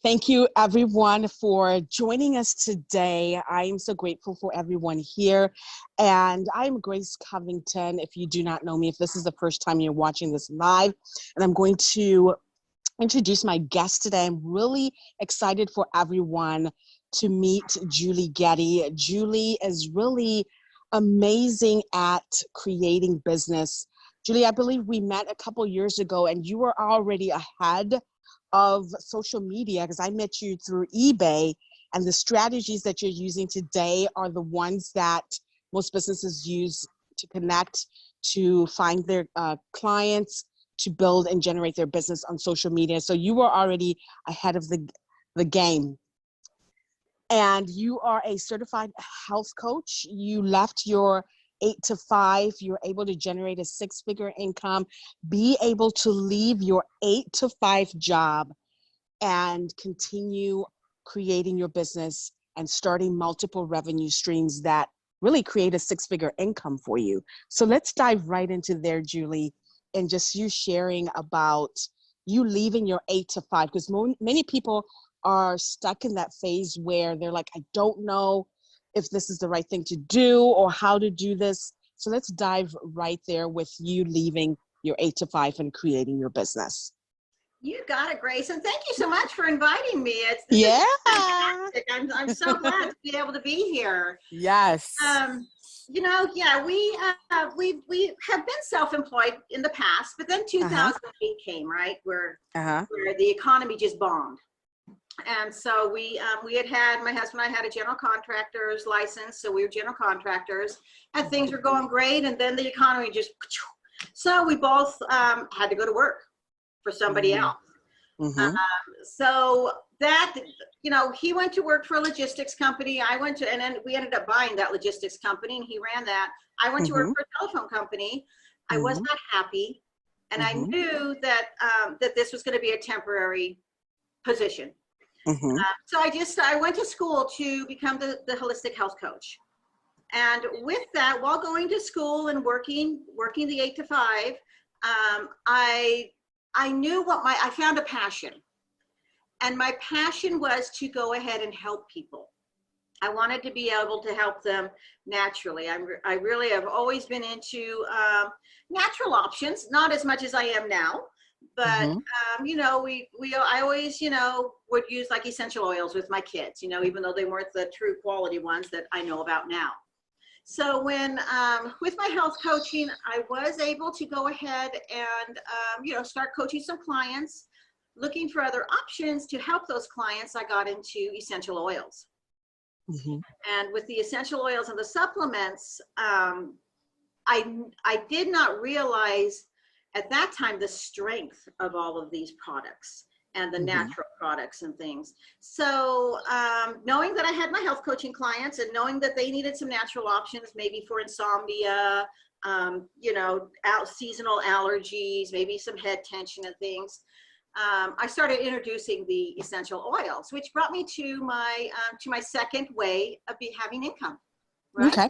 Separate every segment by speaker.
Speaker 1: Thank you, everyone, for joining us today. I'm so grateful for everyone here. And I'm Grace Covington. If you do not know me, if this is the first time you're watching this live, and I'm going to introduce my guest today. I'm really excited for everyone to meet Julie Getty. Julie is really amazing at creating business. Julie, I believe we met a couple years ago, and you were already ahead of social media because I met you through eBay, and the strategies that you're using today are the ones that most businesses use to connect, to find their clients, to build and generate their business on social media. So you were already ahead of the game. And you are a certified health coach. You left your 8 to 5. You're able to generate a 6-figure income, be able to leave your 8 to 5 job and continue creating your business and starting multiple revenue streams that really create a 6-figure income for you. So let's dive right into there, Julie, and just you sharing about you leaving your 8 to 5, because many people are stuck in that phase where they're like, I don't know if this is the right thing to do or how to do this. So let's dive right there with you leaving your 8 to 5 and creating your business.
Speaker 2: You got it, Grace, and thank you so much for inviting me. It's fantastic. I'm so glad to be able to be here.
Speaker 1: Yes.
Speaker 2: We have been self-employed in the past, but then 2008 came, right, where the economy just bombed. And so we had my husband and I had a general contractor's license, so we were general contractors, and things were going great, and then the economy just, so we both had to go to work for somebody else. So that, he went to work for a logistics company. And then we ended up buying that logistics company, and he ran that. I went to work for a telephone company. I was not happy, and I knew that that this was going to be a temporary position. So I went to school to become the holistic health coach. And with that, while going to school and working the 8 to 5, I knew I found a passion. And my passion was to go ahead and help people. I wanted to be able to help them naturally. I really have always been into natural options, not as much as I am now. But, I always, would use like essential oils with my kids, even though they weren't the true quality ones that I know about now. So when, with my health coaching, I was able to go ahead and, start coaching some clients, looking for other options to help those clients. I got into essential oils. And with the essential oils and the supplements, I did not realize at that time the strength of all of these products and the natural products and things. So knowing that I had my health coaching clients and knowing that they needed some natural options, maybe for insomnia, seasonal allergies, maybe some head tension and things, I started introducing the essential oils, which brought me to my second way of having income. Right?
Speaker 1: Okay.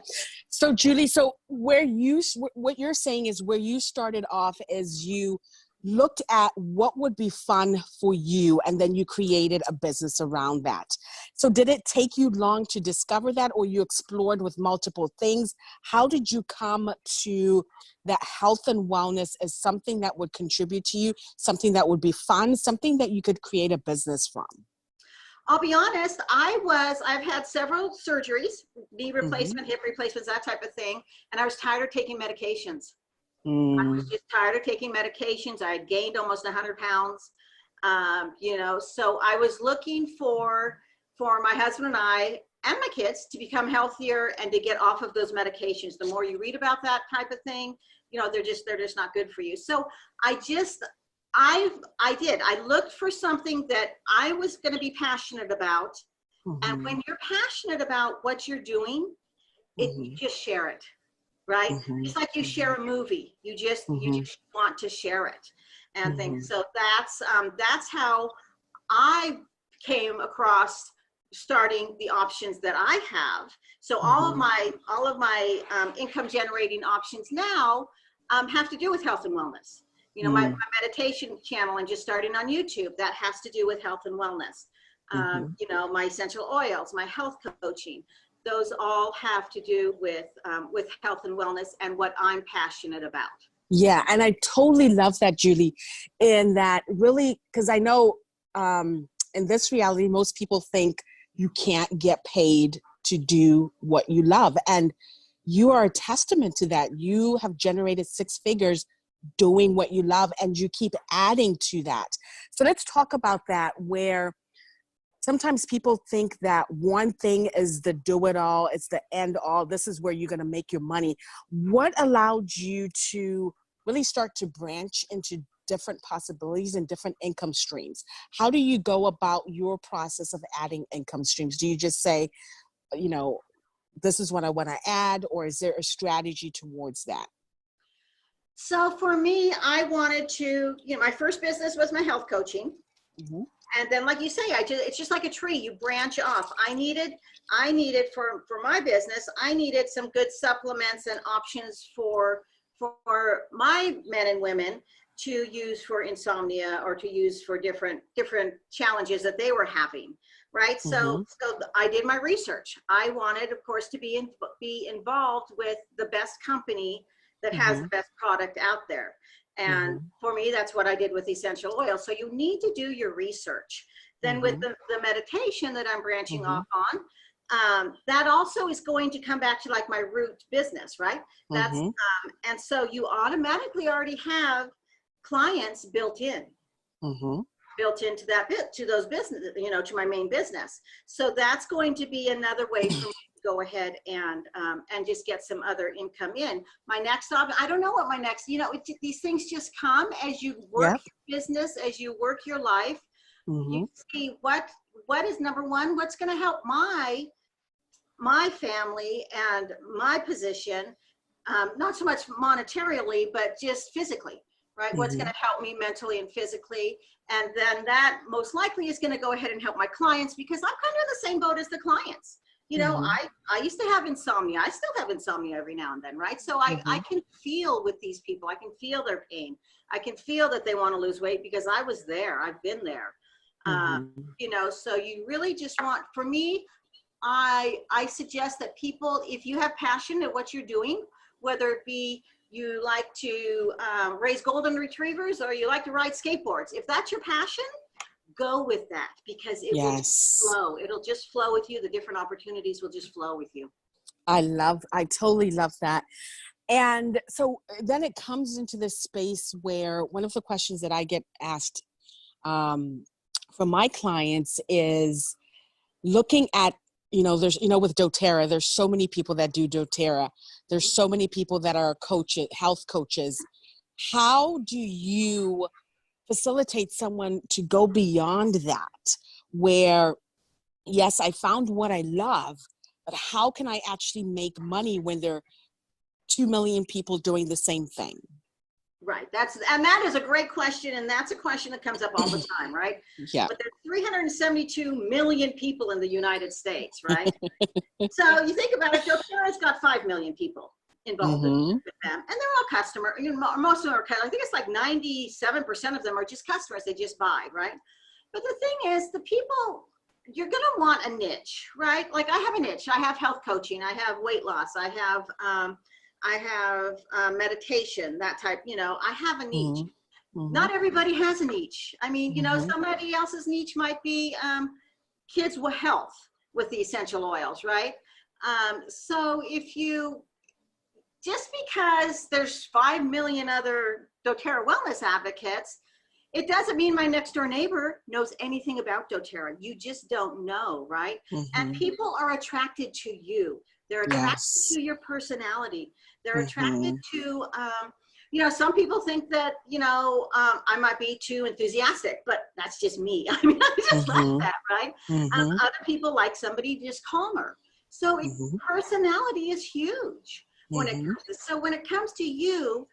Speaker 1: So Julie, what you're saying is where you started off is you looked at what would be fun for you, and then you created a business around that. So did it take you long to discover that, or you explored with multiple things? How did you come to that health and wellness as something that would contribute to you, something that would be fun, something that you could create a business from?
Speaker 2: I'll be honest, I've had several surgeries, knee replacement, hip replacements, that type of thing. And I was tired of taking medications. I was just tired of taking medications. I had gained almost 100 pounds, so I was looking for my husband and I and my kids to become healthier and to get off of those medications. The more you read about that type of thing, they're just not good for you. So I looked for something that I was going to be passionate about. And when you're passionate about what you're doing, you just share it, right? It's like you share a movie. You just want to share it and things. So that's how I came across starting the options that I have. So all of my income generating options now have to do with health and wellness. You know, my meditation channel and just starting on YouTube, that has to do with health and wellness. You know, my essential oils, my health coaching, those all have to do with health and wellness and what I'm passionate about.
Speaker 1: Yeah, and I totally love that, Julie, in that really, because I know in this reality, most people think you can't get paid to do what you love. And you are a testament to that. You have generated 6 figures doing what you love, and you keep adding to that. So let's talk about that, where sometimes people think that one thing is the do-it-all, it's the end-all, this is where you're going to make your money. What allowed you to really start to branch into different possibilities and different income streams? How do you go about your process of adding income streams? Do you just say, you know, this is what I want to add, or is there a strategy towards that?
Speaker 2: So for me, I wanted to, you know, my first business was my health coaching. And then, like you say, it's just like a tree. You branch off. I needed for my business, I needed some good supplements and options for my men and women to use for insomnia or to use for different challenges that they were having, right? So I did my research. I wanted, of course, to be involved with the best company that has the best product out there. And for me, that's what I did with essential oil. So you need to do your research. Then with the meditation that I'm branching off on, that also is going to come back to like my root business, right? That's and so you automatically already have clients built into that bit, to those business, you know, to my main business. So that's going to be another way for me to go ahead and just get some other income in. My next job, I don't know what my next, you know, these things just come as you work your business, as you work your life. You see what is number one, what's going to help my family and my position, not so much monetarily, but just physically, right? What's going to help me mentally and physically. And then that most likely is going to go ahead and help my clients, because I'm kind of in the same boat as the clients. You know, I used to have insomnia. I still have insomnia every now and then, right? So I can feel with these people. I can feel their pain. I can feel that they want to lose weight because I was there. I've been there. You know, so you really just want, for me, I suggest that people, if you have passion at what you're doing, whether it be you like to raise golden retrievers or you like to ride skateboards, if that's your passion, go with that, because it will just flow. It'll just flow with you. The different opportunities will just flow with you.
Speaker 1: I totally love that. And so then it comes into this space where one of the questions that I get asked from my clients is looking at, you know, there's, you know, with doTERRA, there's so many people that do doTERRA. There's so many people that are coaches, health coaches. How do you facilitate someone to go beyond that, where, yes, I found what I love, but how can I actually make money when there are 2 million people doing the same thing?
Speaker 2: Right. And that is a great question. And that's a question that comes up all the time, right?
Speaker 1: Yeah.
Speaker 2: But there's 372 million people in the United States, right? So you think about it, doTERRA's got 5 million people involved with them, and they're all customer. You know, most of them are, I think it's like 97% of them are just customers. They just buy, right? But the thing is, the people, you're going to want a niche, right? Like I have a niche. I have health coaching. I have weight loss. I have meditation, that type, you know, I have a niche. Not everybody has a niche. I mean, you know, somebody else's niche might be kids with health with the essential oils, right? So if you, just because there's 5 million other doTERRA wellness advocates, it doesn't mean my next door neighbor knows anything about doTERRA. You just don't know, right? And people are attracted to you. They're attracted to your personality. They're attracted to, you know, some people think that, you know, I might be too enthusiastic, but that's just me. I mean, I'm just like that, right? Other people like somebody just calmer. So personality is huge when it comes to, so when it comes to you,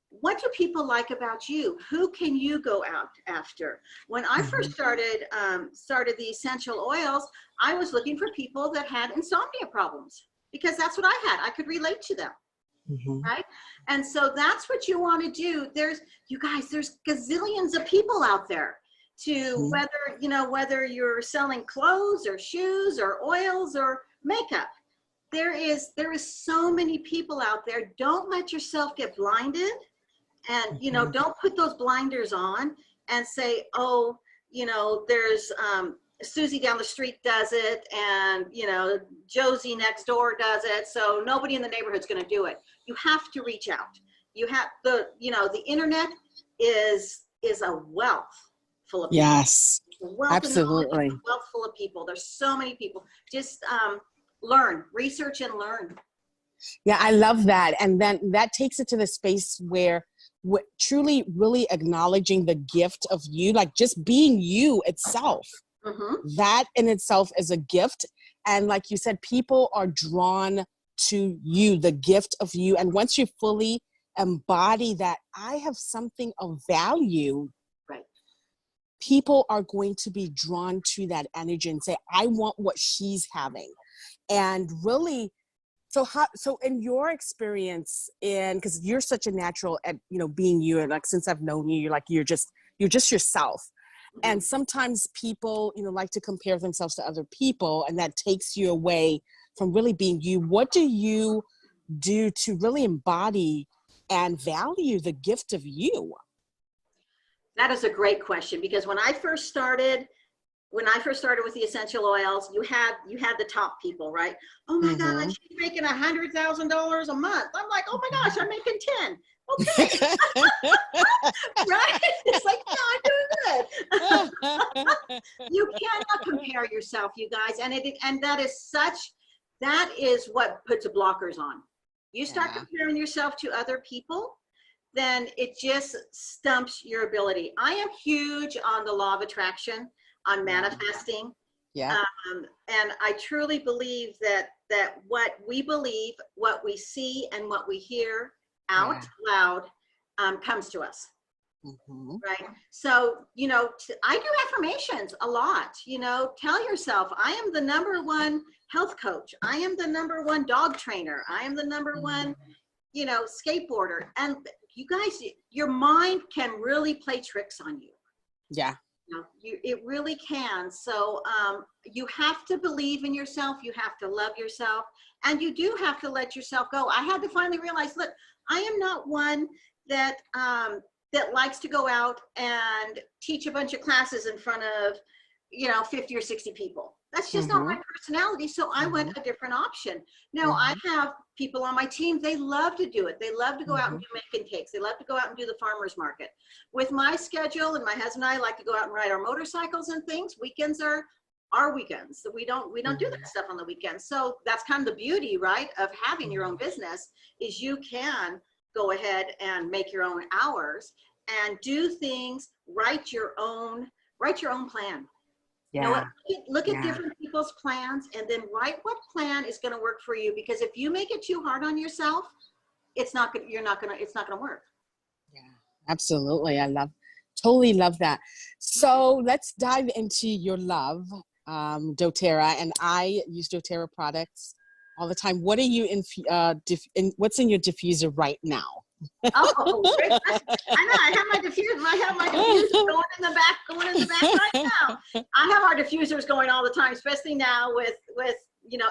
Speaker 2: what do people like about you? Who can you go out after? When I first started the essential oils, I was looking for people that had insomnia problems, because that's what I had. I could relate to them. right? And so that's what you want to do. You guys, there's gazillions of people out there to whether you're selling clothes or shoes or oils or makeup. There is so many people out there. Don't let yourself get blinded, and don't put those blinders on and say, oh, there's Susie down the street does it, and Josie next door does it, so nobody in the neighborhood's going to do it. You have to reach out. You have the internet is a wealth full of people.
Speaker 1: Yes, absolutely.
Speaker 2: A wealth full of people. There's so many people. Just learn, research, and learn.
Speaker 1: Yeah, I love that. And then that takes it to the space where truly, really acknowledging the gift of you, like just being you itself. That in itself is a gift. And like you said, people are drawn to you, the gift of you. And once you fully embody that, I have something of value,
Speaker 2: right?
Speaker 1: People are going to be drawn to that energy and say, I want what she's having. And really, so in your experience, because you're such a natural at being you, and like since I've known you, you're just yourself. And sometimes people, like to compare themselves to other people, and that takes you away from really being you. What do you do to really embody and value the gift of you?
Speaker 2: That is a great question, because when I first started with the essential oils, you had the top people, right? Oh my gosh, she's making $100,000 a month. I'm like, oh my gosh, I'm making 10. Okay. Right? It's like, no, I'm doing good. You cannot compare yourself, you guys. And that is what puts blockers on. You start comparing yourself to other people, then it just stumps your ability. I am huge on the law of attraction, on manifesting.
Speaker 1: Yeah.
Speaker 2: And I truly believe that what we believe, what we see, and what we hear out loud comes to us. Right? So, I do affirmations a lot. Tell yourself, I am the #1 health coach. I am the #1 dog trainer. I am the #1, skateboarder. And you guys, your mind can really play tricks on you.
Speaker 1: Yeah.
Speaker 2: It really can. So you have to believe in yourself. You have to love yourself, and you do have to let yourself go. I had to finally realize, look, I am not one that likes to go out and teach a bunch of classes in front of 50 or 60 people. That's just not my personality. So I went a different option. Now I have people on my team, they love to do it. They love to go out and do make and takes. They love to go out and do the farmer's market. With my schedule, and my husband and I like to go out and ride our motorcycles and things. Weekends are our weekends. So we don't do that stuff on the weekends. So that's kind of the beauty, right, of having your own business, is you can go ahead and make your own hours and do things, write your own plan.
Speaker 1: Yeah.
Speaker 2: Look at different people's plans, and then write what plan is going to work for you. Because if you make it too hard on yourself, it's not going to work.
Speaker 1: Yeah, absolutely. Totally love that. So let's dive into your love, doTERRA, and I use doTERRA products all the time. What are you what's in your diffuser right now?
Speaker 2: Oh, I know. I have my diffuser going in the back right now. I have our diffusers going all the time, especially now with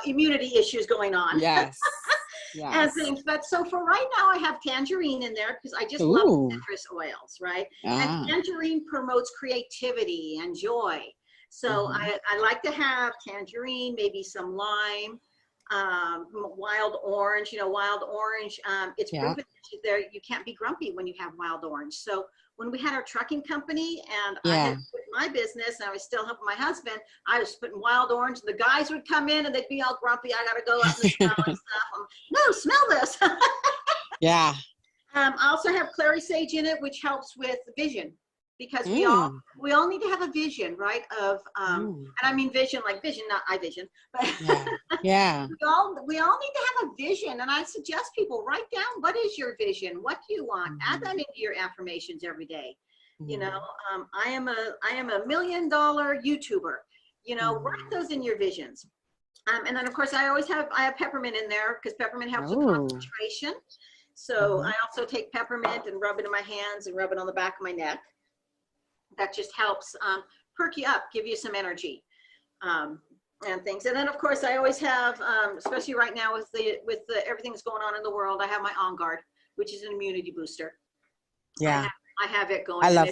Speaker 2: immunity issues going on.
Speaker 1: Yes.
Speaker 2: And things. But so for right now, I have tangerine in there because I just love citrus oils, right? And tangerine promotes creativity and joy. So I like to have tangerine, maybe some lime, wild orange. Wild orange, it's proven that you can't be grumpy when you have wild orange. So when we had our trucking company and I had quit my business and I was still helping my husband, I was putting wild orange, and the guys would come in and they'd be all grumpy. I got to go out and smell and stuff. No, smell this.
Speaker 1: Yeah.
Speaker 2: I also have clary sage in it, which helps with vision, because we all need to have a vision, right? Of and I mean vision, like vision, not eye vision, but
Speaker 1: yeah.
Speaker 2: we all need to have a vision. And I suggest people write down, what is your vision? What do you want? Add that into your affirmations every day. I am a $1 million YouTuber. Write those in your visions. And then of course I have peppermint in there because peppermint helps with
Speaker 1: Oh.
Speaker 2: concentration. So I also take peppermint and rub it in my hands and rub it on the back of my neck. That just helps perk you up, give you some energy. And things. And then of course I always have, especially right now with everything that's going on in the world, I have my On Guard, which is an immunity booster.
Speaker 1: Yeah.
Speaker 2: I have it going.
Speaker 1: I love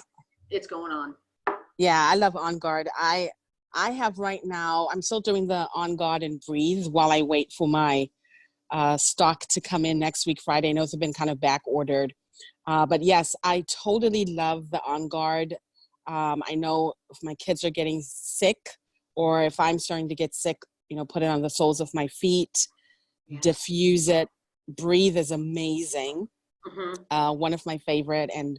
Speaker 2: it's going on.
Speaker 1: Yeah, I love On Guard. I have right now, I'm still doing the On Guard and Breathe while I wait for my stock to come in next week, Friday. I know it's been kind of back ordered. But yes, I totally love the On Guard. I know if my kids are getting sick or if I'm starting to get sick, put it on the soles of my feet, diffuse it. Breathe is amazing. One of my favorite, and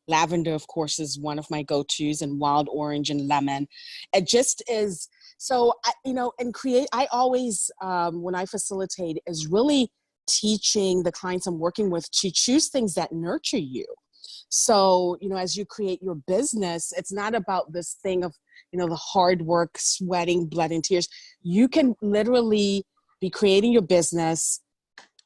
Speaker 1: lavender, of course, is one of my go-tos, and wild orange and lemon. It just is. So, I always, when I facilitate, is really teaching the clients I'm working with to choose things that nurture you. So, as you create your business, it's not about this thing of, the hard work, sweating, blood and tears. You can literally be creating your business,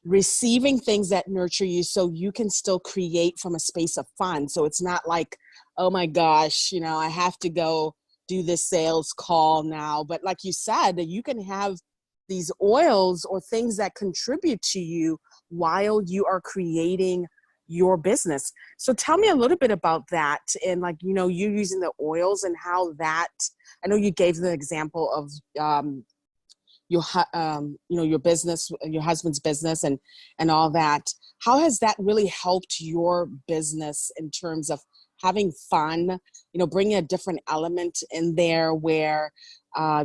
Speaker 1: receiving things that nurture you so you can still create from a space of fun. So it's not like, oh my gosh, I have to go do this sales call now. But like you said, you can have these oils or things that contribute to you while you are creating your business. So tell me a little bit about that, and you using the oils and how that, I know you gave the example of your business, your husband's business and all that. How has that really helped your business in terms of having fun, bringing a different element in there where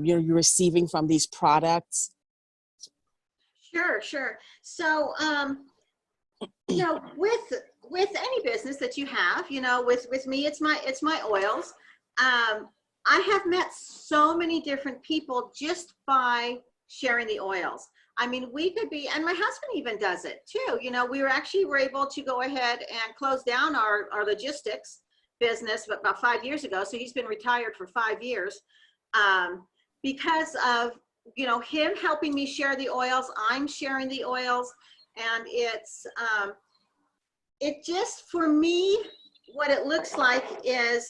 Speaker 1: you're receiving from these products?
Speaker 2: Sure. So, with any business that you have, with me, it's my oils. I have met so many different people just by sharing the oils. I mean, we could be, and my husband even does it too. We were able to go ahead and close down our logistics business about 5 years ago. So he's been retired for 5 years because of, him helping me share the oils. I'm sharing the oils, and it just, for me, what it looks like is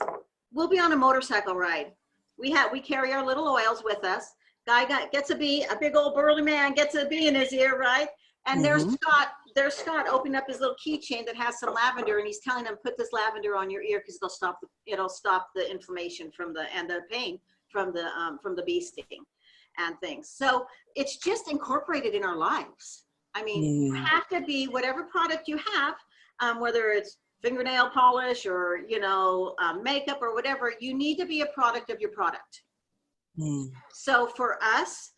Speaker 2: we'll be on a motorcycle ride. We carry our little oils with us. Guy gets a bee, a big old burly man gets a bee in his ear, right? And there's Scott opening up his little keychain that has some lavender, and he's telling him, put this lavender on your ear because it'll stop the inflammation and the pain from the bee sting and things. So it's just incorporated in our lives. I mean, you have to be whatever product you have, whether it's fingernail polish or makeup or whatever, you need to be a product of your product. So for us,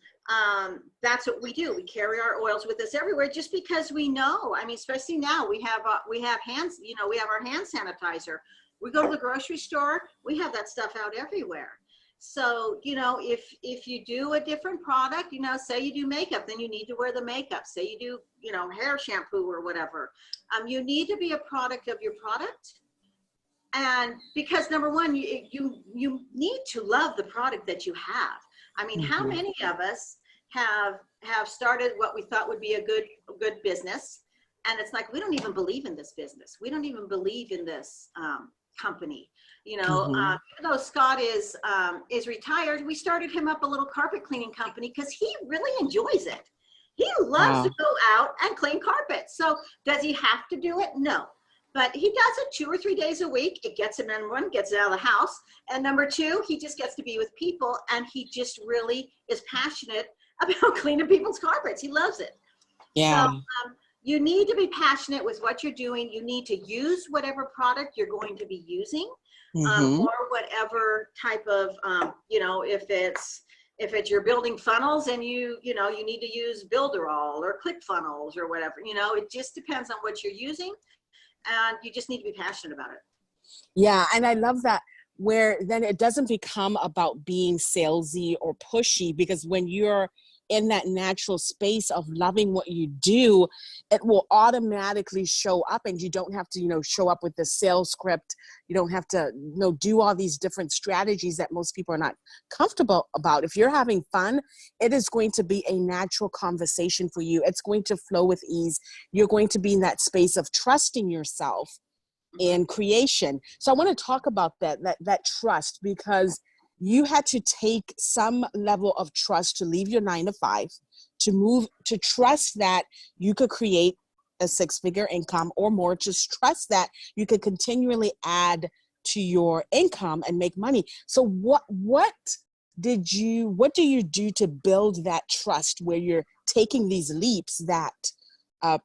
Speaker 2: that's what we do. We carry our oils with us everywhere just because we know. I mean, especially now we have hands. We have our hand sanitizer. We go to the grocery store, we have that stuff out everywhere. So, if you do a different product, say you do makeup, then you need to wear the makeup. Say you do, hair shampoo or whatever. You need to be a product of your product. And because number one, you need to love the product that you have. I mean, how many of us have started what we thought would be a good business, and it's like, we don't even believe in this business. We don't even believe in this company. Even though Scott is retired, we started him up a little carpet cleaning company because he really enjoys it. He loves to go out and clean carpets. So does he have to do it? No. But he does it 2 or 3 days a week. It gets him in one, gets it out of the house. And number two, he just gets to be with people, and he just really is passionate about cleaning people's carpets. He loves it.
Speaker 1: Yeah. So
Speaker 2: you need to be passionate with what you're doing. You need to use whatever product you're going to be using, or whatever type of, if it's you're building funnels and you need to use Builderall or ClickFunnels or whatever, it just depends on what you're using. And you just need to be passionate about it.
Speaker 1: Yeah. And I love that, where then it doesn't become about being salesy or pushy, because when you're in that natural space of loving what you do, it will automatically show up, and you don't have to, show up with the sales script. You don't have to, do all these different strategies that most people are not comfortable about. If you're having fun, it is going to be a natural conversation for you. It's going to flow with ease. You're going to be in that space of trusting yourself in creation. So I want to talk about that trust, because you had to take some level of trust to leave your 9-to-5, to trust that you could create a 6-figure income or more, just trust that you could continually add to your income and make money. So what do you do to build that trust where you're taking these leaps that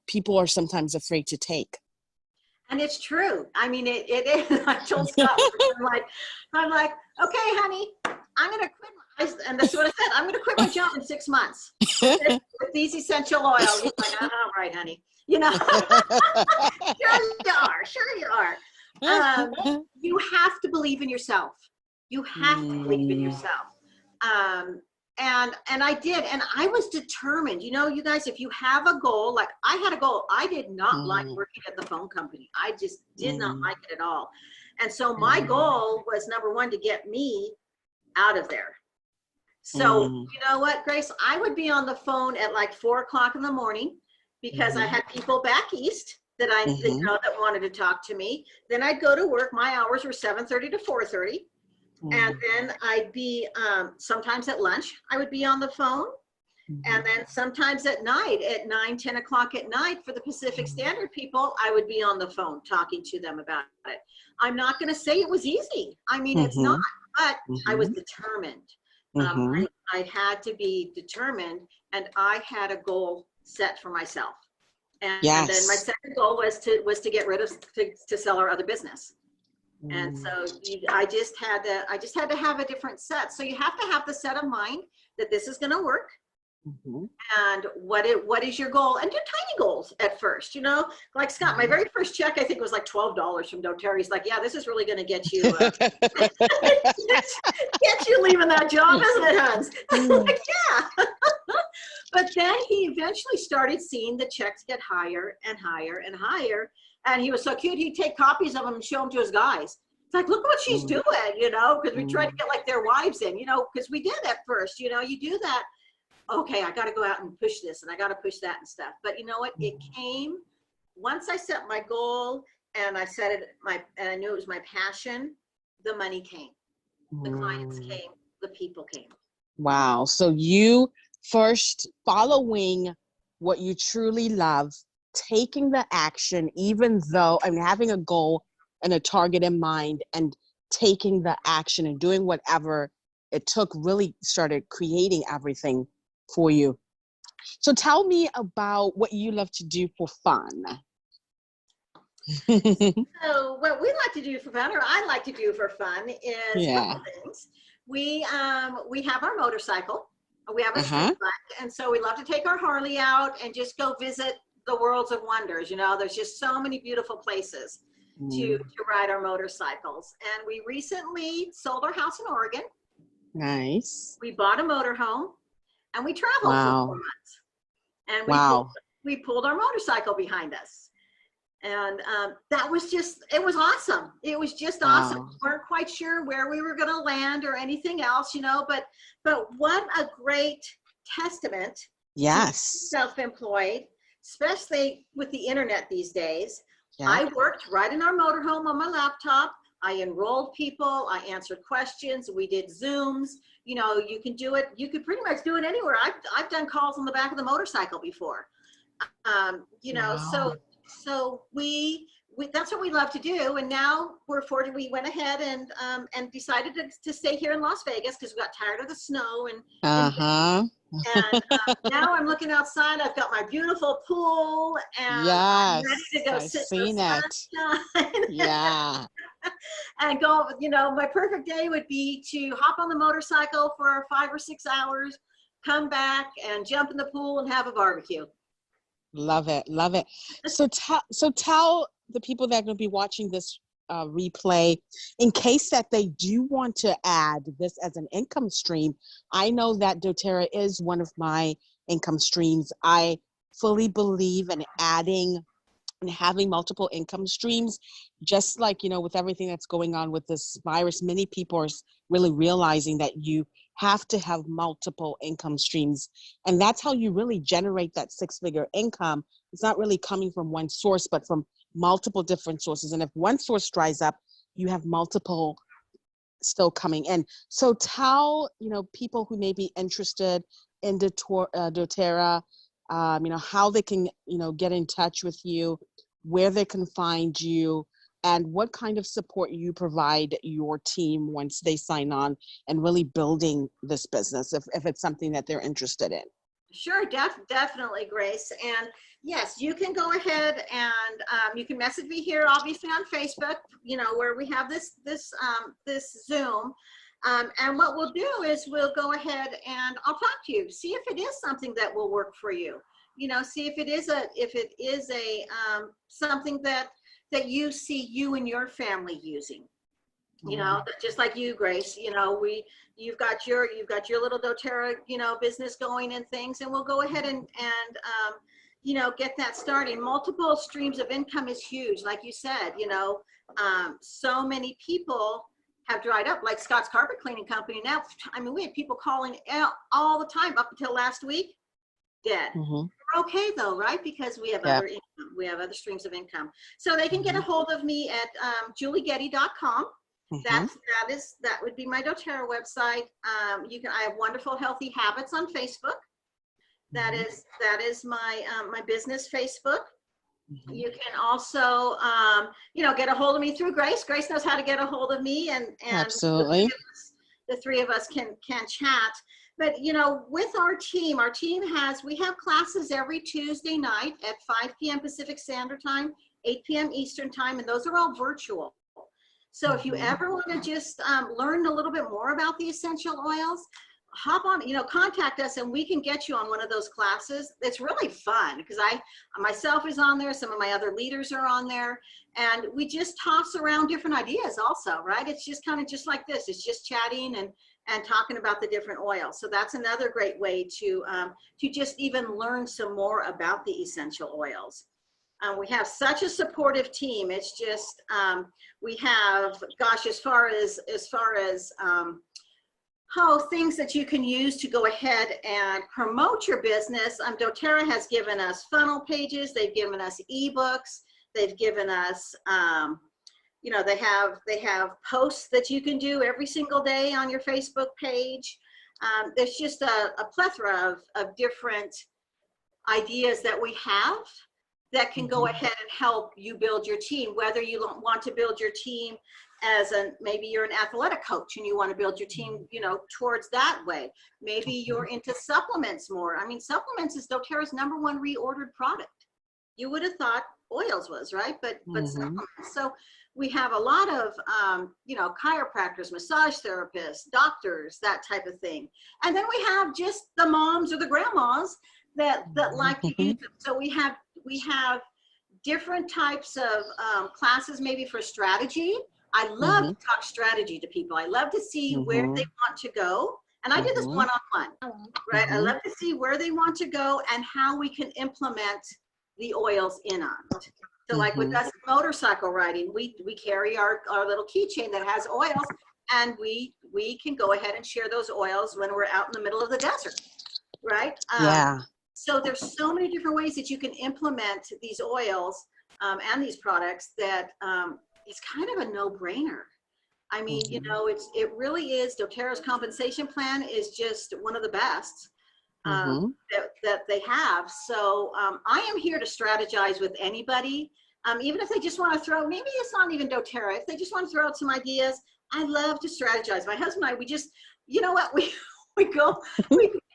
Speaker 1: people are sometimes afraid to take?
Speaker 2: And it's true. I mean, it is. I told Scott, I'm like, okay, honey, I'm going to quit. And that's what I said. I'm going to quit my job in 6 months with these essential oils. He's like, right, honey. Sure you are. You have to believe in yourself. You have to believe in yourself. And I did, and I was determined. You guys, if you have a goal, like I had a goal, I did not like working at the phone company. I just did not like it at all. And so my goal was, number one, to get me out of there. So you know what, Grace, I would be on the phone at like 4:00 in the morning because I had people back east that that wanted to talk to me. Then I'd go to work. My hours were 7:30 to 4:30. And then I'd be, sometimes at lunch, I would be on the phone. And then sometimes at night, at 9-10 o'clock at night for the Pacific Standard people, I would be on the phone talking to them about it. I'm not going to say it was easy. I mean, it's not, but I was determined. I had to be determined, and I had a goal set for myself. And then my second goal was to get rid of, to sell our other business. And so I just had to have a different set. So you have to have the set of mind that this is going to work. And what is your goal? And do tiny goals at first, like Scott, my very first check, I think was like $12 from doTERRA. He's like, yeah, this is really going to get you, get you leaving that job, isn't it, Hans? I'm like, yeah. But then he eventually started seeing the checks get higher and higher and higher. And he was so cute. He'd take copies of them and show them to his guys. It's like, look what she's doing, because we tried to get like their wives in, because we did at first, you do that. Okay, I got to go out and push this, and I got to push that and stuff. But you know what? It came once I set my goal and I set it, and I knew it was my passion. The money came, the clients came, the people came.
Speaker 1: Wow. So you first following what you truly love, taking the action, even though having a goal and a target in mind, and taking the action and doing whatever it took, really started creating everything for you. So tell me about what you love to do for fun.
Speaker 2: So what we like to do for fun, or I like to do for fun, is a couple things. We have our motorcycle. We have a street bike, and so we love to take our Harley out and just go visit the worlds of wonders. There's just so many beautiful places to ride our motorcycles. And we recently sold our house in Oregon.
Speaker 1: Nice.
Speaker 2: We bought a motorhome, and we traveled for 4 months. And we pulled our motorcycle behind us. And that was it was awesome. It was just awesome. We weren't quite sure where we were going to land or anything else, but what a great testament.
Speaker 1: Yes.
Speaker 2: Self-employed, especially with the internet these days. I worked right in our motorhome on my laptop. I enrolled people. I answered questions. We did Zooms. You can do it. You could pretty much do it anywhere. I've done calls on the back of the motorcycle before. So we that's what we love to do. And now we went ahead and decided to stay here in Las Vegas because we got tired of the snow and now I'm looking outside. I've got my beautiful pool and I'm ready to go sit in the sunshine.
Speaker 1: Yeah.
Speaker 2: And go, my perfect day would be to hop on the motorcycle for 5 or 6 hours, come back and jump in the pool and have a barbecue.
Speaker 1: Love it. Love it. So tell the people that are going to be watching this replay, in case that they do want to add this as an income stream. I know that doTERRA is one of my income streams. I fully believe in adding and having multiple income streams. Just like, with everything that's going on with this virus, many people are really realizing that you have to have multiple income streams. And that's how you really generate that six-figure income. It's not really coming from one source, but from multiple different sources. And if one source dries up, you have multiple still coming in. So tell, people who may be interested in doTERRA, how they can, get in touch with you, where they can find you, and what kind of support you provide your team once they sign on and really building this business, if it's something that they're interested in.
Speaker 2: Sure, definitely, Grace. And yes, you can go ahead and you can message me here, obviously on Facebook, where we have this Zoom. And what we'll do is we'll go ahead and I'll talk to you, see if it is something that will work for you. See if it is a something that you see you and your family using. Just like you, Grace. You've got your little doTERRA business going and things, and we'll go ahead and get that starting. Multiple streams of income is huge, like you said. So many people have dried up, like Scott's Carpet Cleaning Company. Now, we had people calling all the time up until last week. Dead. We're okay though, right? Because we have other income. We have other streams of income. So they can get a hold of me at juliegetty.com. That would be my doTERRA website. I have Wonderful Healthy Habits on Facebook. That is my my business Facebook. You can also get a hold of me through Grace. Grace knows how to get a hold of me, and
Speaker 1: absolutely
Speaker 2: the three of us can chat. But with our team we have classes every Tuesday night at 5 p.m. Pacific Standard Time, 8 p.m. Eastern Time, and those are all virtual. So if you ever want to just learn a little bit more about the essential oils, hop on, contact us and we can get you on one of those classes. It's really fun because I myself is on there. Some of my other leaders are on there, and we just toss around different ideas also, right? It's just kind of just like this. It's just chatting and talking about the different oils. So that's another great way to just even learn some more about the essential oils. We have such a supportive team. It's just, we have, as far as things that you can use to go ahead and promote your business. doTERRA has given us funnel pages. They've given us ebooks. They've given us, they have posts that you can do every single day on your Facebook page. There's just a plethora of different ideas that we have that can go ahead and help you build your team, whether you want to build your team as maybe you're an athletic coach and you want to build your team, towards that way. Maybe you're into supplements more. Supplements is doTERRA's #1 reordered product. You would have thought oils was, right? But supplements. So we have a lot of, chiropractors, massage therapists, doctors, that type of thing. And then we have just the moms or the grandmas that like to use them. So we have different types of classes, maybe for strategy. I love to talk strategy to people. I love to see where they want to go. And I do this one-on-one, right? I love to see where they want to go and how we can implement the oils in on it. So like with us motorcycle riding, we carry our little keychain that has oils, and we can go ahead and share those oils when we're out in the middle of the desert, right? So there's so many different ways that you can implement these oils and these products that it's kind of a no-brainer. It really is. doTERRA's compensation plan is just one of the best that they have. So I am here to strategize with anybody. Even if they just want to throw, maybe it's not even doTERRA, if they just want to throw out some ideas, I love to strategize. My husband and I, we just, we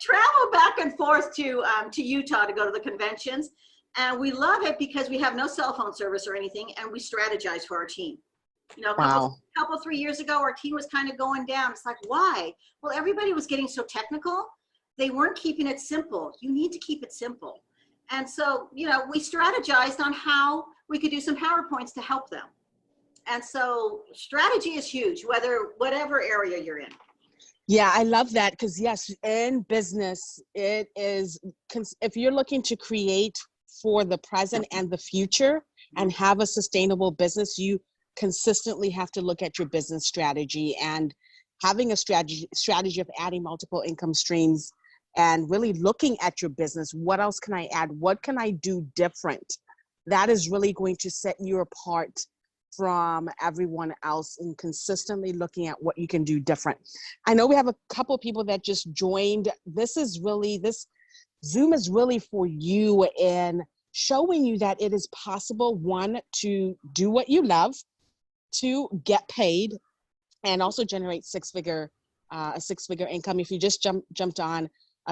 Speaker 2: travel back and forth to Utah to go to the conventions. And we love it because we have no cell phone service or anything, and we strategize for our team. A couple 3 years ago, our team was kind of going down. It's like, why? Well, everybody was getting so technical. They weren't keeping it simple. You need to keep it simple. And so, we strategized on how we could do some PowerPoints to help them. And so strategy is huge, whatever area you're in.
Speaker 1: Yeah, I love that, because yes, in business, it is, if you're looking to create for the present and the future and have a sustainable business, you consistently have to look at your business strategy, and having a strategy of adding multiple income streams and really looking at your business. What else can I add? What can I do different? That is really going to set you apart from everyone else, and consistently looking at what you can do different. I know we have a couple of people that just joined. This Zoom is really for you, in showing you that it is possible, one, to do what you love, two, get paid, and also generate a six-figure income. If you just jumped on,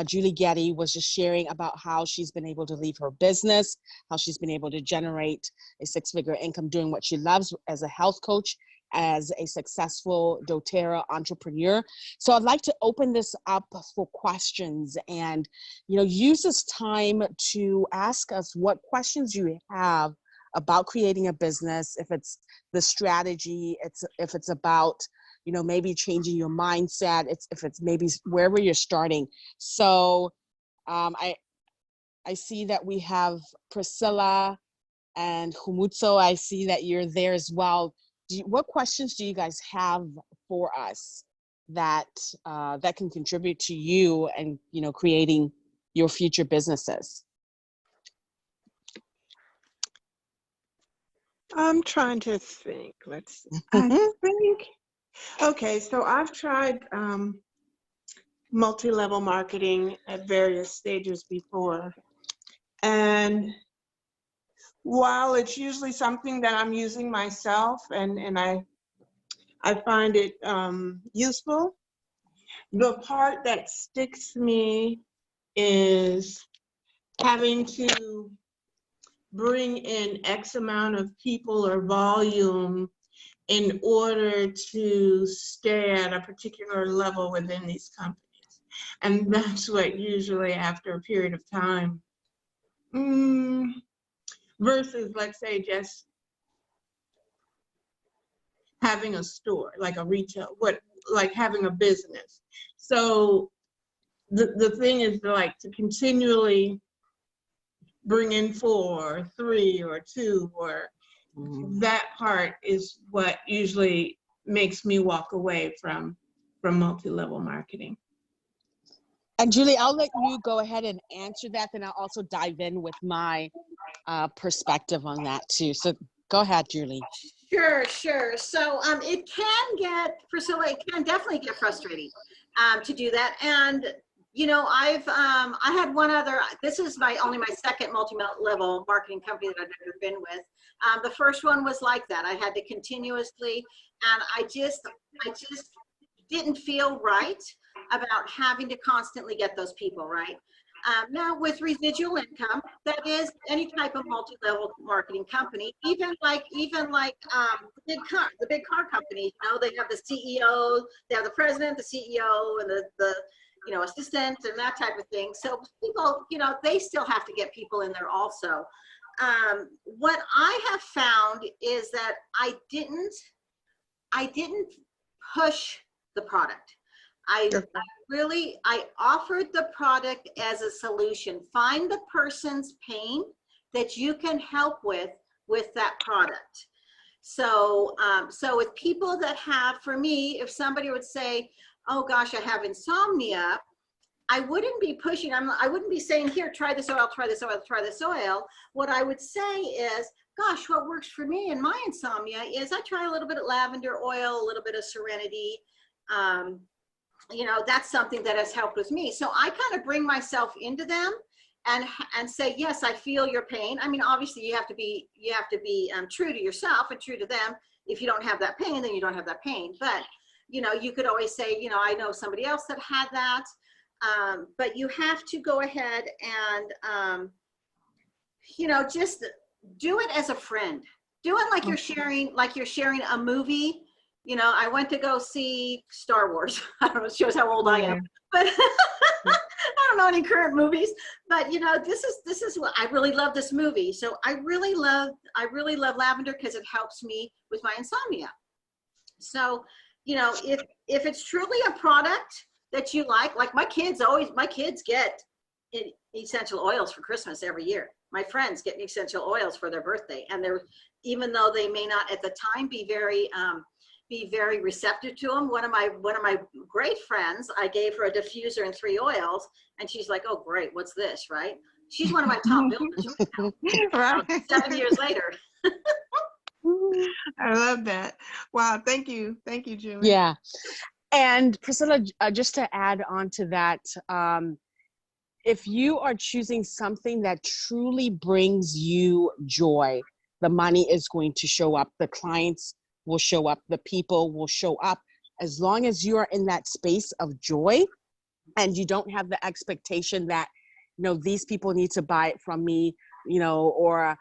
Speaker 1: Julie Getty was just sharing about how she's been able to leave her business, how she's been able to generate a six-figure income doing what she loves as a health coach, as a successful doTERRA entrepreneur. So I'd like to open this up for questions, and use this time to ask us what questions you have about creating a business. If it's the strategy, if it's about maybe changing your mindset, if it's maybe wherever you're starting. So I see that we have Priscilla and Humutso. I see that you're there as well. What questions do you guys have for us that can contribute to you and creating your future businesses?
Speaker 3: I'm trying to think. Let's see. I think. Okay, so I've tried multi-level marketing at various stages before. And while it's usually something that I'm using myself and I find it useful, the part that sticks me is having to bring in X amount of people or volume in order to stay at a particular level within these companies. And that's what usually, after a period of time, versus, let's say, just having a store, like a retail, like having a business. So the thing is to continually bring in 4, 3, or 2, or that part is what usually makes me walk away from multi-level marketing.
Speaker 1: And Julie, I'll let you go ahead and answer that, then I'll also dive in with my perspective on that too. So go ahead, Julie.
Speaker 2: Sure. So Priscilla, it can definitely get frustrating to do that. And I had one other, this is only my second multi-level marketing company that I've ever been with. The first one was like that. I had to continuously, and I just didn't feel right about having to constantly get those people, right? Now with residual income, that is any type of multi-level marketing company, even like the big car companies, they have the CEO, they have the president, the CEO, and the assistant and that type of thing. So people, they still have to get people in there also. What I have found is that I didn't push the product. I offered the product as a solution. Find the person's pain that you can help with that product. So with people that have, for me, if somebody would say, oh gosh, I have insomnia, I wouldn't be pushing, I wouldn't be saying, here, try this oil, try this oil, try this oil. What I would say is, gosh, what works for me in my insomnia is I try a little bit of lavender oil, a little bit of serenity. That's something that has helped with me. So I kind of bring myself into them and say, yes, I feel your pain. I mean, obviously you have to be true to yourself and true to them. If you don't have that pain, then you don't have that pain. But you could always say, I know somebody else that had that. But you have to go ahead and, just do it as a friend. Do it like you're sharing a movie. I went to go see Star Wars. I don't know, it shows how old I am. But I don't know any current movies, but you know, this is what I really love this movie. So I really love lavender because it helps me with my insomnia. So, you know, if it's truly a product that you like my kids get essential oils for Christmas every year. My friends get essential oils for their birthday, and even though they may not at the time be very receptive to them. One of my great friends, I gave her a diffuser and 3 oils, and she's like, "Oh, great, what's this?" Right? She's one of my top builders right now, 7 years later.
Speaker 3: I love that. Wow, thank you, Julie.
Speaker 1: Yeah, and Priscilla, just to add on to that, if you are choosing something that truly brings you joy, the money is going to show up. The clients will show up. The people will show up. As long as you are in that space of joy and you don't have the expectation that, you know, these people need to buy it from me, you know, or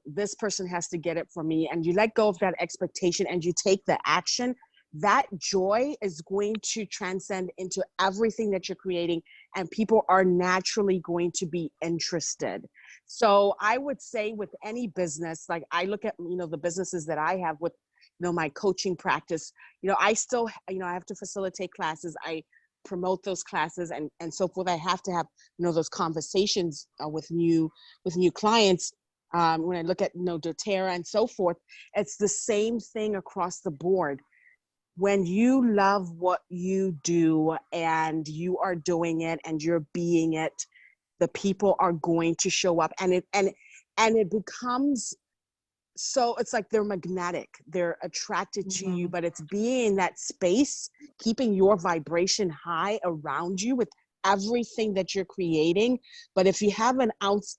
Speaker 1: this person has to get it from me, and you let go of that expectation and you take the action, that joy is going to transcend into everything that you're creating, and people are naturally going to be interested. So I would say with any business, like I look at, you know, the businesses that I have with, you know, my coaching practice, you know, I still, you know, I have to facilitate classes. I promote those classes and so forth. I have to have, you know, those conversations with new clients. When I look at, you know, doTERRA and so forth, it's the same thing across the board. When you love what you do and you are doing it and you're being it, the people are going to show up, and it becomes so, it's like they're magnetic, they're attracted to you, but it's being in that space, keeping your vibration high around you with everything that you're creating. But if you have an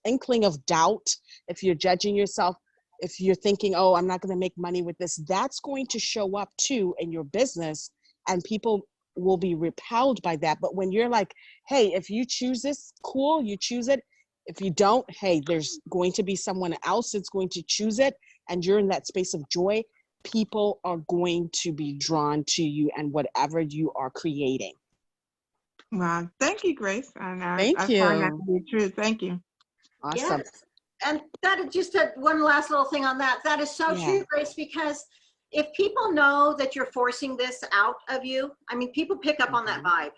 Speaker 1: inkling of doubt, if you're judging yourself, if you're thinking, oh, I'm not going to make money with this, that's going to show up too in your business, and people will be repelled by that. But when you're like, hey, if you choose this, cool, you choose it. If you don't, hey, there's going to be someone else that's going to choose it, and you're in that space of joy, people are going to be drawn to you and whatever you are creating.
Speaker 3: Wow, thank you, Grace.
Speaker 1: Thank you.
Speaker 3: I find that to be true. Thank you.
Speaker 1: Awesome.
Speaker 2: Yes. And that is just one last little thing on that. That is so true, Grace, because if people know that you're forcing this out of you, I mean, people pick up on that vibe.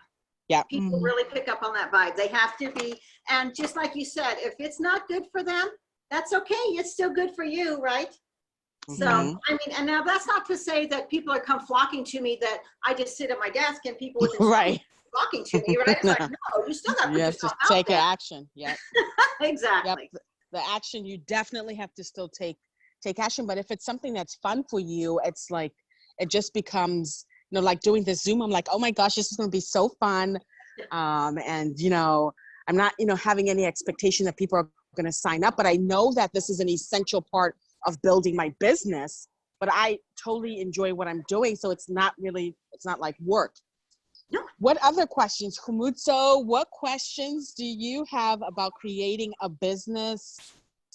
Speaker 1: Yeah.
Speaker 2: People really pick up on that vibe. They have to be, and just like you said, if it's not good for them, that's okay. It's still good for you, right? So, I mean, and now that's not to say that people are come flocking to me that I just sit at my desk and people with
Speaker 1: right.
Speaker 2: flocking to me, right? It's like, no, you still got to put yourself out
Speaker 1: take
Speaker 2: there.
Speaker 1: action. Yeah.
Speaker 2: Exactly.
Speaker 1: Yep. The action, you definitely have to still take action. But if it's something that's fun for you, it's like, it just becomes, you know, like doing this Zoom, I'm like, oh my gosh, this is going to be so fun. And, you know, I'm not, you know, having any expectation that people are going to sign up, but I know that this is an essential part of building my business, but I totally enjoy what I'm doing. So it's not like work.
Speaker 2: No.
Speaker 1: What other questions, Kumutso? What questions do you have about creating a business,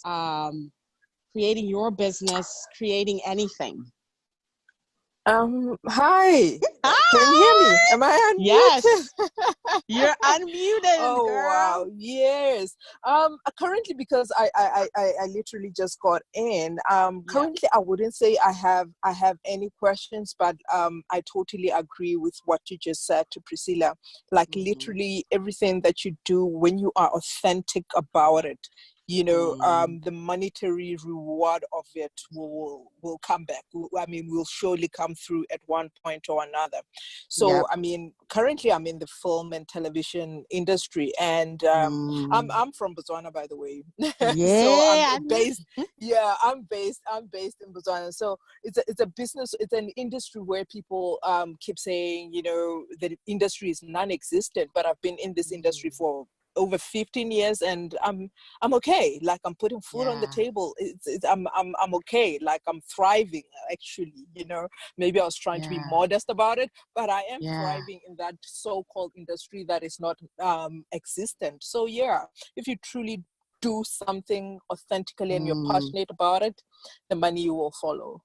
Speaker 1: creating your business, creating anything?
Speaker 4: Hi. Can you hear me? Am I unmuted?
Speaker 1: Yes. You're unmuted,
Speaker 4: oh,
Speaker 1: girl.
Speaker 4: Wow. Yes. Currently, because I literally just got in. Currently, I wouldn't say I have any questions, but I totally agree with what you just said to Priscilla. Like literally everything that you do, when you are authentic about it, you know, the monetary reward of it will come back. Will surely come through at one point or another. So, I mean, currently I'm in the film and television industry, and I'm from Botswana, by the way.
Speaker 1: Yeah.
Speaker 4: So I'm based. Yeah, I'm based in Botswana. So it's a business. It's an industry where people keep saying, you know, the industry is non-existent. But I've been in this industry for over 15 years, and I'm okay. Like, I'm putting food on the table. I'm okay. Like, I'm thriving, actually. You know, maybe I was trying to be modest about it, but I am thriving in that so-called industry that is not existent. So if you truly do something authentically and you're passionate about it, the money will follow.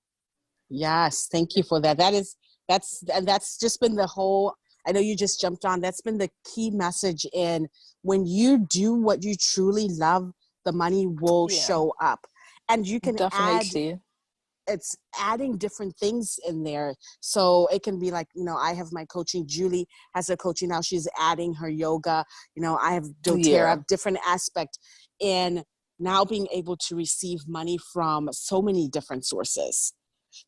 Speaker 1: Yes, thank you for that. That's just been the whole I know you just jumped on. That's been the key message in when you do what you truly love, the money will show up. And you can
Speaker 4: definitely.
Speaker 1: it's adding different things in there. So it can be like, I have my coaching. Julie has her coaching now. She's adding her yoga. I have doTERRA, different aspect in now being able to receive money from so many different sources.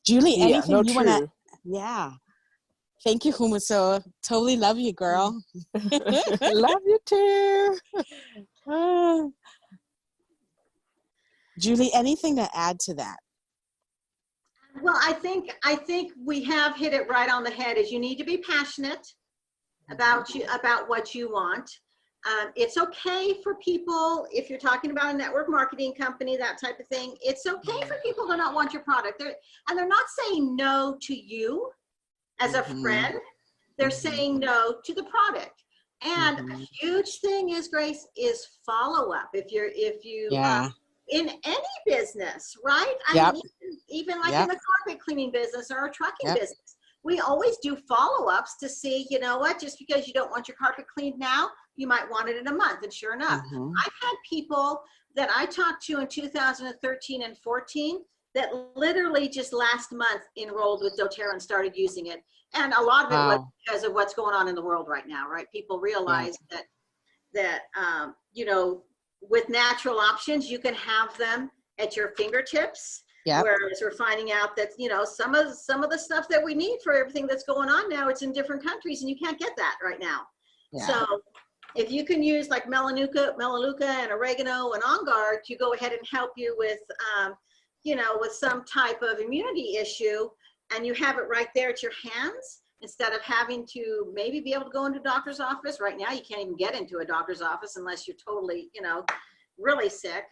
Speaker 1: Julie, anything you want to? Yeah. Thank you, Humaso. Totally love you, girl.
Speaker 4: Love you too.
Speaker 1: Julie, anything to add to that?
Speaker 2: Well, I think we have hit it right on the head. Is you need to be passionate about what you want. It's okay for people, if you're talking about a network marketing company, that type of thing, it's okay for people to not want your product. They're not saying no to you as a friend. They're saying no to the product. And a huge thing is, Grace, is follow up. If you in any business, right? I mean, even like in the carpet cleaning business or a trucking business, we always do follow-ups to see, you know what, just because you don't want your carpet cleaned now, you might want it in a month. And sure enough, I've had people that I talked to in 2013 and 14 that literally just last month enrolled with doTERRA and started using it. And a lot of it was because of what's going on in the world right now, right? People realize that with natural options, you can have them at your fingertips. Whereas we're finding out that, some of the stuff that we need for everything that's going on now, it's in different countries and you can't get that right now. So if you can use like Melaleuca and oregano and On Guard to go ahead and help you with, with some type of immunity issue, and you have it right there at your hands, instead of having to maybe be able to go into a doctor's office. Right now, you can't even get into a doctor's office unless you're totally, really sick.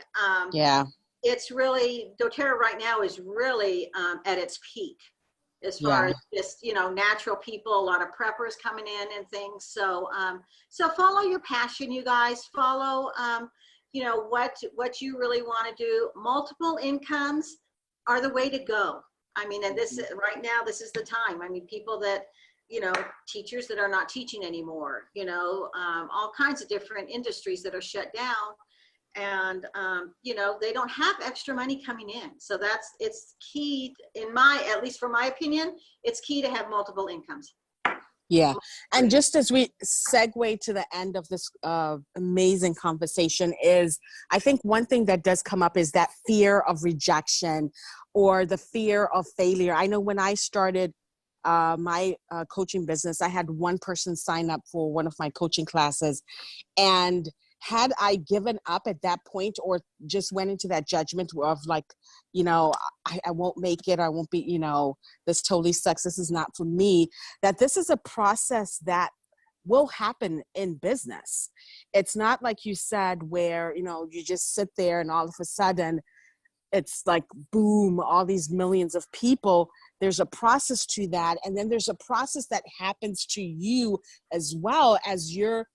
Speaker 2: It's really, doTERRA right now is really at its peak as far as just, natural people, a lot of preppers coming in and things. So, so follow your passion, you guys. Follow, what you really want to do. Multiple incomes are the way to go. I mean, and this right now, this is the time. I mean, people that, teachers that are not teaching anymore, all kinds of different industries that are shut down. And, they don't have extra money coming in. So it's key at least from my opinion, it's key to have multiple incomes.
Speaker 1: Yeah. And just as we segue to the end of this amazing conversation is, I think one thing that does come up is that fear of rejection or the fear of failure. I know when I started my coaching business, I had one person sign up for one of my coaching classes. And had I given up at that point or just went into that judgment of like, I won't make it, I won't be, this totally sucks, this is not for me, that this is a process that will happen in business. It's not like you said where, you just sit there and all of a sudden it's like, boom, all these millions of people. There's a process to that. And then there's a process that happens to you as well as you're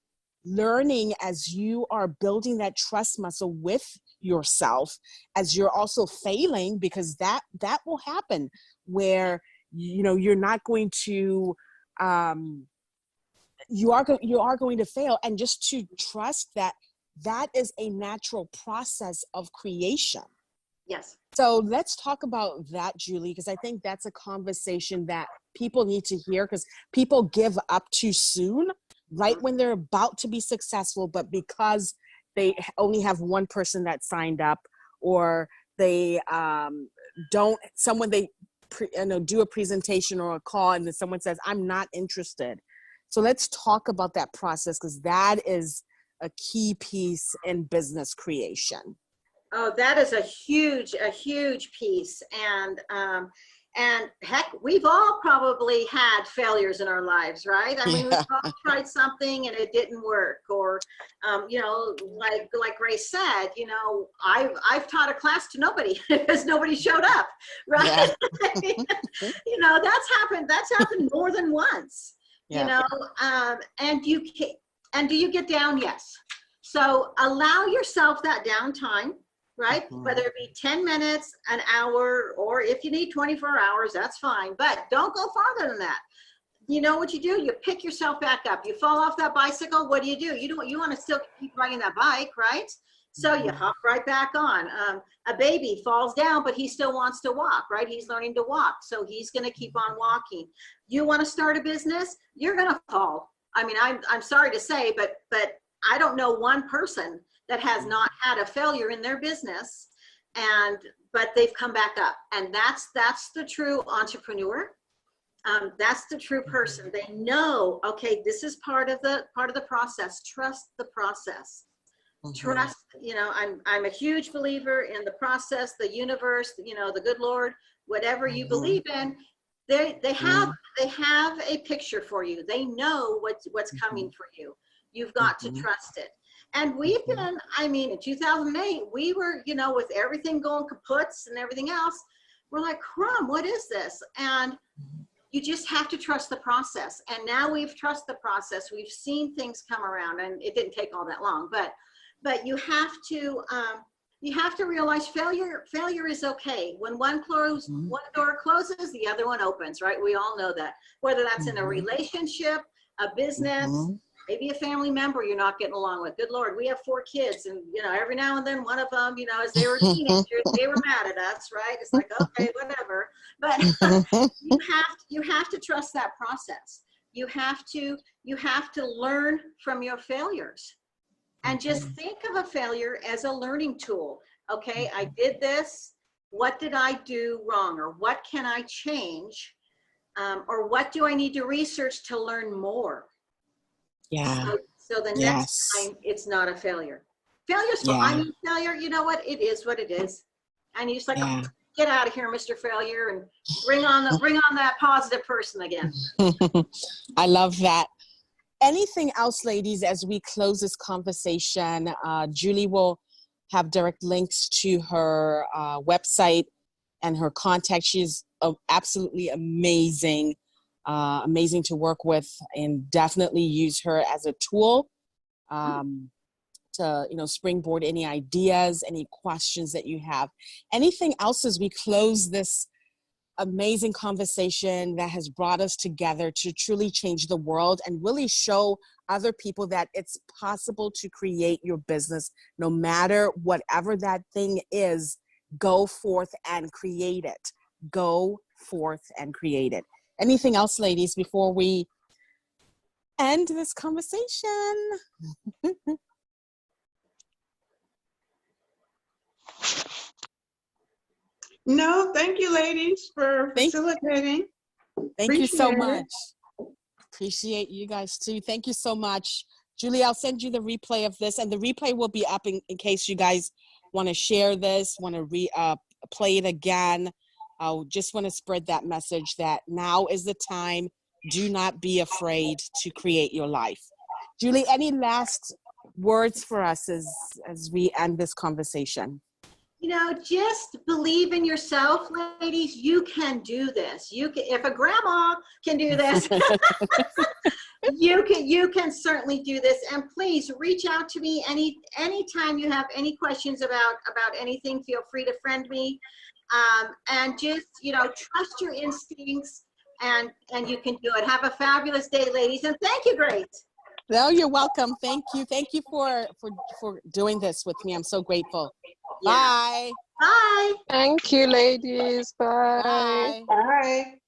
Speaker 1: learning, as you are building that trust muscle with yourself, as you're also failing, because that will happen where, you're not going to, you are going to fail, and just to trust that is a natural process of creation.
Speaker 2: Yes.
Speaker 1: So let's talk about that, Julie, because I think that's a conversation that people need to hear, because people give up too soon, right when they're about to be successful, but because they only have one person that signed up, or they do a presentation or a call and then someone says, I'm not interested. So let's talk about that process, because that is a key piece in business creation.
Speaker 2: Oh, that is a huge piece. And heck, we've all probably had failures in our lives, right? I mean, we've all tried something and it didn't work, or, like Grace said, I've taught a class to nobody because nobody showed up, right? Yeah. That's happened more than once, and do you get down? Yes. So allow yourself that downtime. Right? Whether it be 10 minutes, an hour, or if you need 24 hours, that's fine. But don't go farther than that. you know what you do? You pick yourself back up. You fall off that bicycle. What do? You want to still keep riding that bike, right? So you hop right back on. A baby falls down, but he still wants to walk, right? He's learning to walk. So he's going to keep on walking. You want to start a business? You're going to fall. I mean, I'm sorry to say, but I don't know one person that has not had a failure in their business, but they've come back up. And that's the true entrepreneur. That's the true person. They know, okay, this is part of the process. Trust the process. Trust, I'm a huge believer in the process, the universe, the good Lord, whatever you believe in. They have a picture for you. They know what's coming for you. You've got to trust it. And we've been, in 2008, we were, with everything going kaputs and everything else, we're like, crumb, what is this? And you just have to trust the process. And now we've trusted the process. We've seen things come around, and it didn't take all that long, but you have to realize failure is okay. When one door closes, the other one opens, right? We all know that. Whether that's in a relationship, a business, maybe a family member you're not getting along with. Good Lord, we have 4 kids, and every now and then one of them, as they were teenagers, they were mad at us, right? It's like, okay, whatever. But you have to trust that process. You have to learn from your failures. And just think of a failure as a learning tool. Okay, I did this. What did I do wrong? Or what can I change? Or what do I need to research to learn more?
Speaker 1: Yeah.
Speaker 2: So the next time, it's not a failure. Failure's fine. Failure, you know what? It is what it is. And you just like, get out of here, Mr. Failure, and bring on that positive person again.
Speaker 1: I love that. Anything else, ladies, as we close this conversation? Julie will have direct links to her website and her contact. She's absolutely amazing, amazing to work with, and definitely use her as a tool to springboard any ideas, any questions that you have. Anything else as we close this amazing conversation that has brought us together to truly change the world and really show other people that it's possible to create your business no matter whatever that thing is? Go forth and create it. Go forth and create it. Anything else, ladies, before we end this conversation?
Speaker 3: No, thank you, ladies, for facilitating.
Speaker 1: Thank you so much. Appreciate you guys too. Thank you so much. Julie, I'll send you the replay of this, and the replay will be up in case you guys want to share this, want to play it again. I just want to spread that message that now is the time. Do not be afraid to create your life. Julie, any last words for us as we end this conversation?
Speaker 2: Just believe in yourself, ladies. You can do this. If a grandma can do this, you can certainly do this. And please reach out to me anytime you have any questions about anything. Feel free to friend me, and just trust your instincts, and you can do it. Have a fabulous day, ladies, and thank you, Grace.
Speaker 1: No, you're welcome. Thank you for doing this with me. I'm so grateful. Yeah. Bye.
Speaker 2: Bye.
Speaker 4: Thank you, ladies. Bye.
Speaker 1: Bye.
Speaker 3: Bye.